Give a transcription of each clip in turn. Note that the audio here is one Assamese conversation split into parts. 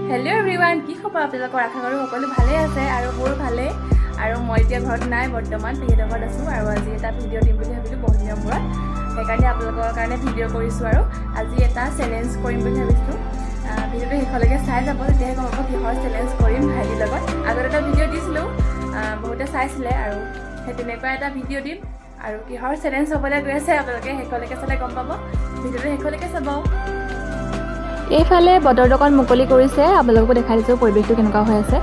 হেল্ল' এভৰিৱান, কি খবৰ আপোনালোকৰ? আশা কৰোঁ সকলো ভালে আছে আৰু মোৰ ভালে। আৰু মই এতিয়া ঘৰত নাই, বৰ্তমান পেহীহঁতৰ ঘৰত আছোঁ। আৰু আজি এটা ভিডিঅ' দিম বুলি ভাবিলোঁ বহুত দিনৰ মূৰত, সেইকাৰণে আপোনালোকৰ কাৰণে ভিডিঅ' কৰিছোঁ। আৰু আজি এটা চেলেঞ্জ কৰিম বুলি ভাবিছোঁ। ভিডিঅ'টো শেষলৈকে চাই যাব, তেতিয়াহে গম পাব কিহৰ চেলেঞ্জ কৰিম ভাইটিৰ লগত। আগত এটা ভিডিঅ' দিছিলোঁ, বহুতে চাইছিলে, আৰু সেই তেনেকুৱা এটা ভিডিঅ' দিম। আৰু কিহৰ চেলেঞ্জ হ'বলৈ গৈ আছে আপোনালোকে শেষলৈকে চালে গম পাব। ভিডিঅ'টো শেষলৈকে চাব। এইফালে বতৰটো অকণ মুকলি কৰিছে, আপোনালোককো দেখাই দিছোঁ পৰিৱেশটো কেনেকুৱা হৈ আছে।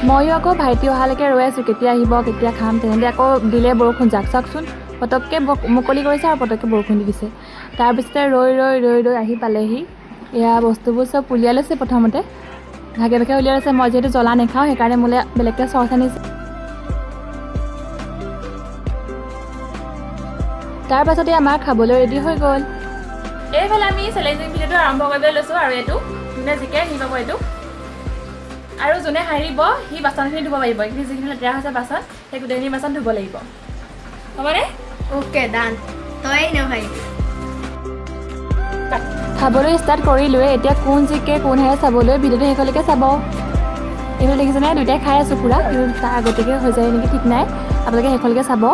ময়ো আকৌ ভাইটি অহালৈকে ৰৈ আছোঁ, কেতিয়া আহিব কেতিয়া খাম। তেনেকৈ আকৌ দিলে বৰষুণ, যাক চাওকচোন, পটককৈ মুকলি কৰিছে আৰু পটককৈ বৰষুণ দি দিছে। তাৰপিছতে ৰৈ আহি পালেহি। এয়া বস্তুবোৰ চব উলিয়াই লৈছে প্ৰথমতে, ভাগে ভাগে উলিয়াই লৈছে। মই যিহেতু জ্বলা নাখাওঁ, সেইকাৰণে মোলৈ বেলেগকৈ চচ আনিছে। তাৰপাছতে আমাৰ খাবলৈ ৰেডি হৈ গ'ল। এইফালে আমি চেলেঞ্জিং ভিডিঅ'টো আৰম্ভ কৰিবলৈ লৈছোঁ। আৰু এইটো যোনে জিকে সি পাব এইটো, আৰু যোনে হাৰিব সি বাচনখিনি ধুব পাৰিব। এইখিনি যিখিনি লেতেৰা হৈছে বাচন, সেই গোটেইখিনি বাচন ধুব লাগিব, হ'বনে? অ'কে, ডান। তই নহয় খাবলৈ ষ্টাৰ্ট কৰিলোৱে। এতিয়া কোন জিকে কোন হাৰে চাবলৈ ভিডিঅ'টো শেষলৈকে চাব। এইফালে দেখিছেনে, দুইটাই খাই আছোঁ পুৰা, কিন্তু তাৰ আগতীয়াকৈ হৈ যায় নেকি ঠিক নাই। আপোনালোকে শেষলৈকে চাব।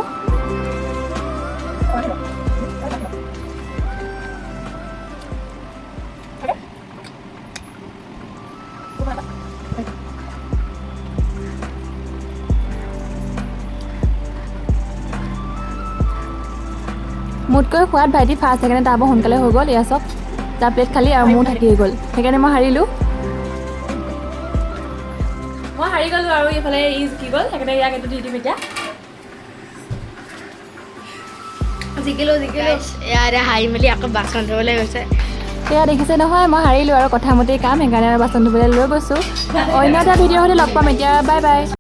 মোতকৈ সোৱাদ ভাইটি ফাৰ্ষ্ট, সেইকাৰণে তাৰ পৰা সোনকালে হৈ গ'ল। এয়া চব তাৰ প্লেট খালী আৰু মোৰ থাকি গ'ল, সেইকাৰণে মই হাৰিলোঁ। মই হাৰি গ'লোঁ আৰু এইফালে ই জিকি গ'ল, সেইকাৰণে ইয়াক এইটো দি দিম এতিয়া। জিকিলোঁ। ইয়াৰে হাৰি মেলি আকৌ বাচন ধুবলৈ গৈছে। এয়া দেখিছে নহয়, মই হাৰিলোঁ আৰু কথামতেই কাম, সেইকাৰণে আৰু বাচন ধুবলৈ লৈ গৈছোঁ। অন্য এটা ভিডিঅ' হ'লে লগ পাম এতিয়া, বাই বাই।